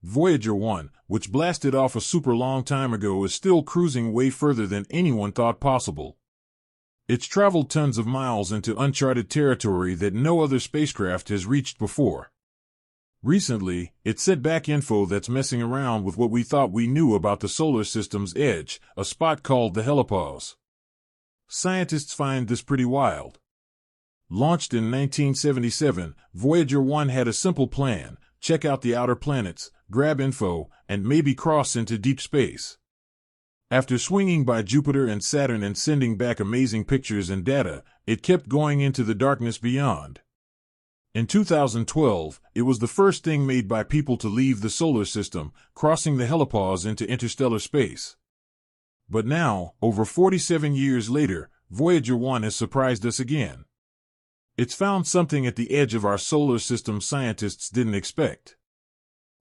Voyager 1, which blasted off a super long time ago, is still cruising way further than anyone thought possible. It's traveled tons of miles into uncharted territory that no other spacecraft has reached before. Recently, it sent back info that's messing around with what we thought we knew about the solar system's edge, a spot called the helipause. Scientists find this pretty wild. Launched in 1977, Voyager 1 had a simple plan: check out the outer planets, grab info, and maybe cross into deep space. After swinging by Jupiter and Saturn and sending back amazing pictures and data, it kept going into the darkness beyond. In 2012, it was the first thing made by people to leave the solar system, crossing the helipause into interstellar space. But now, over 47 years later, Voyager 1 has surprised us again. It's found something at the edge of our solar system scientists didn't expect.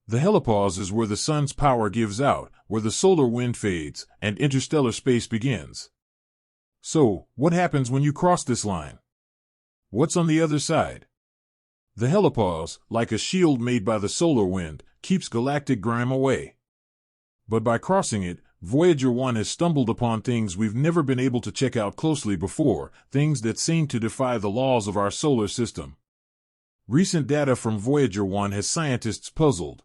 The helipause is where the sun's power gives out, where the solar wind fades, and interstellar space begins. So, what happens when you cross this line? What's on the other side? The helipause, like a shield made by the solar wind, keeps galactic grime away. But by crossing it, Voyager 1 has stumbled upon things we've never been able to check out closely before, things that seem to defy the laws of our solar system. Recent data from Voyager 1 has scientists puzzled.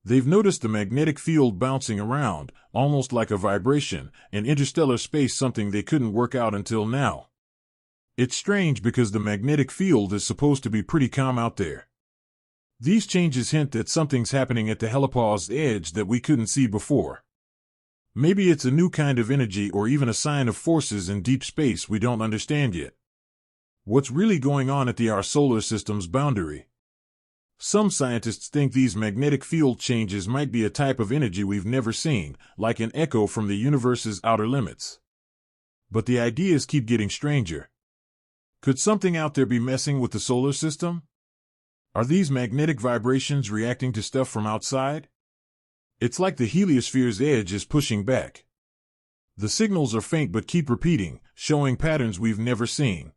They've noticed the magnetic field bouncing around, almost like a vibration, in interstellar space, something they couldn't work out until now. It's strange because the magnetic field is supposed to be pretty calm out there. These changes hint that something's happening at the helipause's edge that we couldn't see before. Maybe it's a new kind of energy or even a sign of forces in deep space we don't understand yet. What's really going on at our solar system's boundary? Some scientists think these magnetic field changes might be a type of energy we've never seen, like an echo from the universe's outer limits. But the ideas keep getting stranger. Could something out there be messing with the solar system? Are these magnetic vibrations reacting to stuff from outside? It's like the heliosphere's edge is pushing back. The signals are faint but keep repeating, showing patterns we've never seen.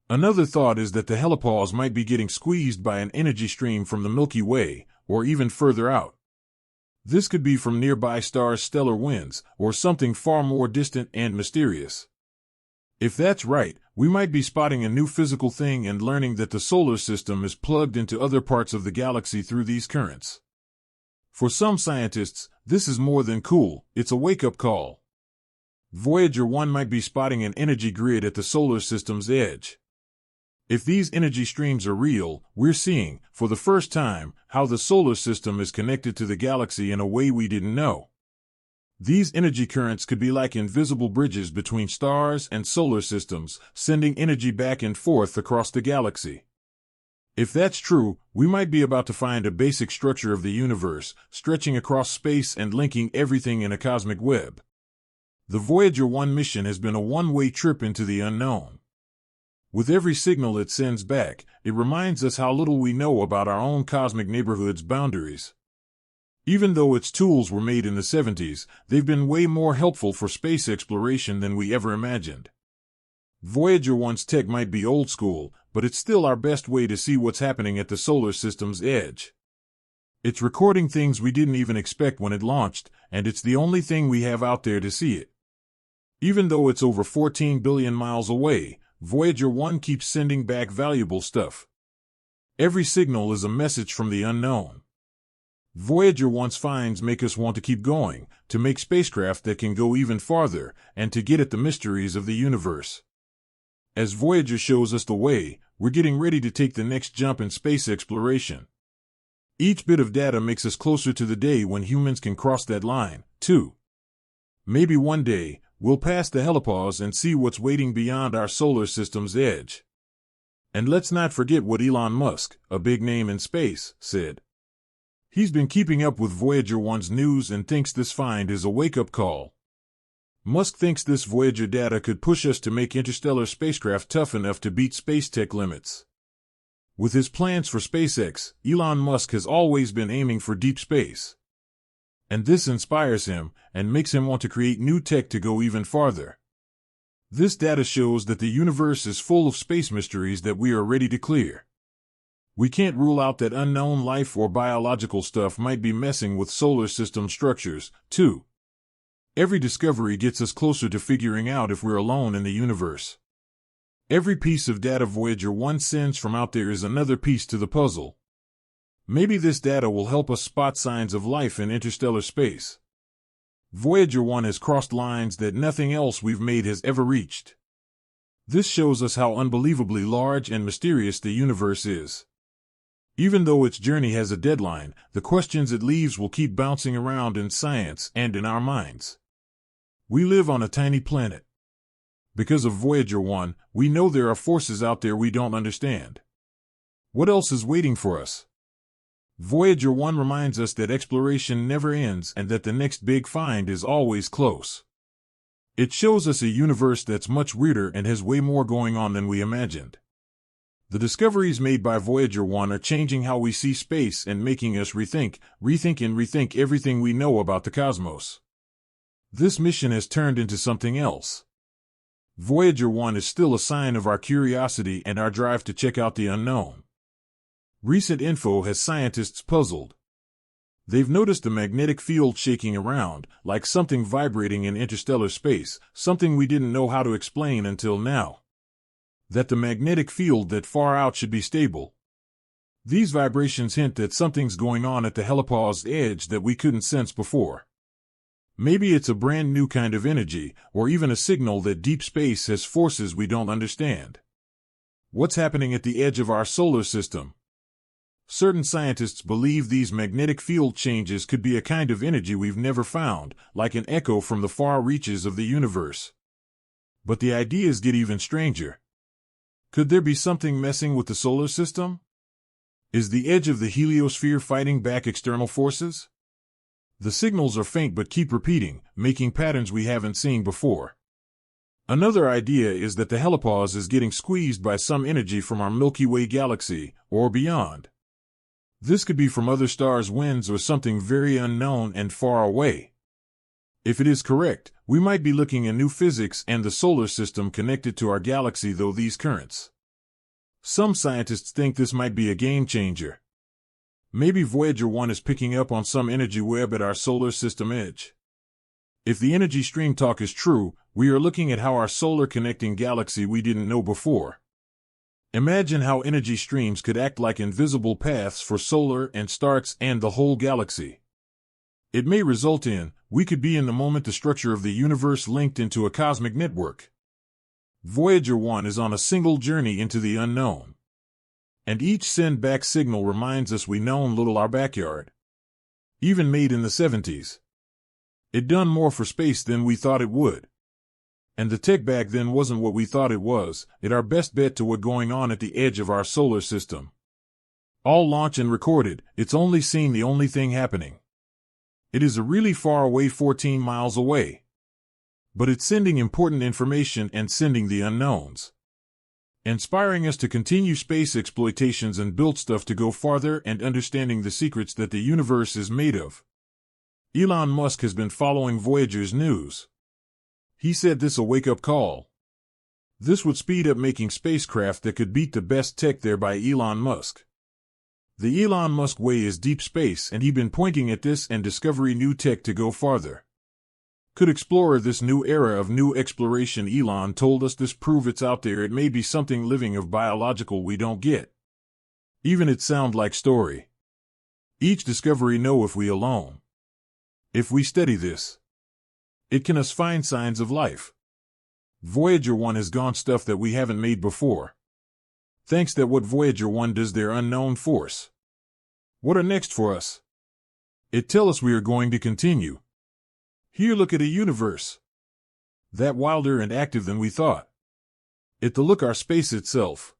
Another thought is that the helipause might be getting squeezed by an energy stream from the Milky Way, or even further out. This could be from nearby stars' stellar winds, or something far more distant and mysterious. If that's right, we might be spotting a new physical thing and learning that the solar system is plugged into other parts of the galaxy through these currents. For some scientists, this is more than cool, it's a wake-up call. Voyager 1 might be spotting an energy grid at the solar system's edge. If these energy streams are real, we're seeing, for the first time, how the solar system is connected to the galaxy in a way we didn't know. These energy currents could be like invisible bridges between stars and solar systems, sending energy back and forth across the galaxy. If that's true, we might be about to find a basic structure of the universe, stretching across space and linking everything in a cosmic web. The Voyager 1 mission has been a one-way trip into the unknown. With every signal it sends back, it reminds us how little we know about our own cosmic neighborhood's boundaries. Even though its tools were made in the 70s, they've been way more helpful for space exploration than we ever imagined. Voyager 1's tech might be old school, but it's still our best way to see what's happening at the solar system's edge. It's recording things we didn't even expect when it launched, and it's the only thing we have out there to see it. Even though it's over 14 billion miles away, Voyager 1 keeps sending back valuable stuff. Every signal is a message from the unknown. Voyager 1's finds make us want to keep going, to make spacecraft that can go even farther, and to get at the mysteries of the universe. As Voyager shows us the way, we're getting ready to take the next jump in space exploration. Each bit of data makes us closer to the day when humans can cross that line, too. Maybe one day, we'll pass the helipause and see what's waiting beyond our solar system's edge. And let's not forget what Elon Musk, a big name in space, said. He's been keeping up with Voyager 1's news and thinks this find is a wake-up call. Musk thinks this Voyager data could push us to make interstellar spacecraft tough enough to beat space tech limits. With his plans for SpaceX, Elon Musk has always been aiming for deep space. And this inspires him, and makes him want to create new tech to go even farther. This data shows that the universe is full of space mysteries that we are ready to clear. We can't rule out that unknown life or biological stuff might be messing with solar system structures, too. Every discovery gets us closer to figuring out if we're alone in the universe. Every piece of data Voyager 1 sends from out there is another piece to the puzzle. Maybe this data will help us spot signs of life in interstellar space. Voyager 1 has crossed lines that nothing else we've made has ever reached. This shows us how unbelievably large and mysterious the universe is. Even though its journey has a deadline, the questions it leaves will keep bouncing around in science and in our minds. We live on a tiny planet. Because of Voyager 1, we know there are forces out there we don't understand. What else is waiting for us? Voyager 1 reminds us that exploration never ends and that the next big find is always close. It shows us a universe that's much weirder and has way more going on than we imagined. The discoveries made by Voyager 1 are changing how we see space and making us rethink everything we know about the cosmos. This mission has turned into something else. Voyager 1 is still a sign of our curiosity and our drive to check out the unknown. Recent info has scientists puzzled. They've noticed a magnetic field shaking around, like something vibrating in interstellar space, something we didn't know how to explain until now. That the magnetic field that far out should be stable. These vibrations hint that something's going on at the helipaused edge that we couldn't sense before. Maybe it's a brand new kind of energy, or even a signal that deep space has forces we don't understand. What's happening at the edge of our solar system? Certain scientists believe these magnetic field changes could be a kind of energy we've never found, like an echo from the far reaches of the universe. But the ideas get even stranger. Could there be something messing with the solar system? Is the edge of the heliosphere fighting back external forces? The signals are faint but keep repeating, making patterns we haven't seen before. Another idea is that the helipause is getting squeezed by some energy from our Milky Way galaxy, or beyond. This could be from other stars' winds or something very unknown and far away. If it is correct, we might be looking at new physics and the solar system connected to our galaxy through these currents. Some scientists think this might be a game changer. Maybe Voyager 1 is picking up on some energy web at our solar system edge. If the energy stream talk is true, we are looking at how our solar connecting galaxy we didn't know before. Imagine how energy streams could act like invisible paths for solar and stars and the whole galaxy. It may result in, we could be in the moment the structure of the universe linked into a cosmic network. Voyager 1 is on a single journey into the unknown. And each send-back signal reminds us we known little our backyard. Even made in the 70s. It done more for space than we thought it would. And the tech back then wasn't what we thought it was, it our best bet to what going on at the edge of our solar system. All launched and recorded, it's only seen the only thing happening. It is a really far away 14 miles away. But it's sending important information and sending the unknowns. Inspiring us to continue space exploitations and build stuff to go farther and understanding the secrets that the universe is made of. Elon Musk has been following Voyager's news. He said this a wake-up call. This would speed up making spacecraft that could beat the best tech there by Elon Musk. The Elon Musk way is deep space and he been pointing at this and discovering new tech to go farther. Could explore this new era of new exploration. Elon told us this prove it's out there. It may be something living of biological we don't get. Even it sound like story. Each discovery know if we alone. If we study this. It can us find signs of life. Voyager 1 has gone stuff that we haven't made before. Thanks that what Voyager 1 does their unknown force. What are next for us? It tell us we are going to continue. Here look at a universe. That wilder and active than we thought. It to look our space itself.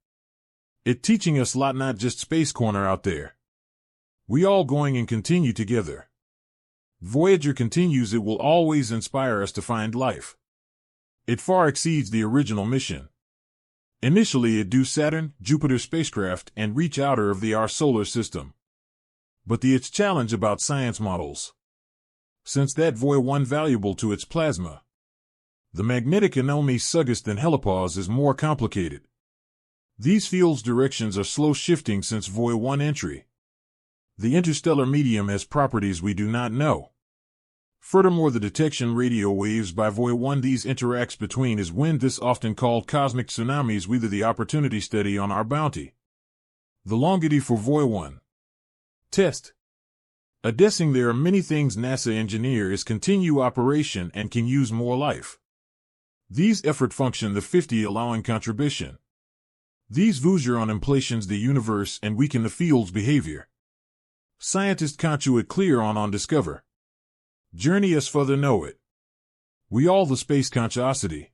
It teaching us lot not just space corner out there. We all going and continue together. Voyager continues it will always inspire us to find life. It far exceeds the original mission. Initially it do Saturn, Jupiter spacecraft and reach outer of our solar system. But its challenge about science models. Since that Voy 1 valuable to its plasma. The magnetic anomaly suggest than helipause is more complicated. These fields' directions are slow shifting since Voy 1 entry. The interstellar medium has properties we do not know. Furthermore, the detection radio waves by Voy 1 these interacts between is when this often called cosmic tsunamis whether the opportunity study on our bounty. The longevity for Voy 1. Test. Guessing there are many things NASA engineer is continue operation and can use more life. These effort function the 50 allowing contribution. These vousure on implations the universe and weaken the field's behavior. Scientists conchu it clear on discover. Journey us further know it. We all the space consciosity.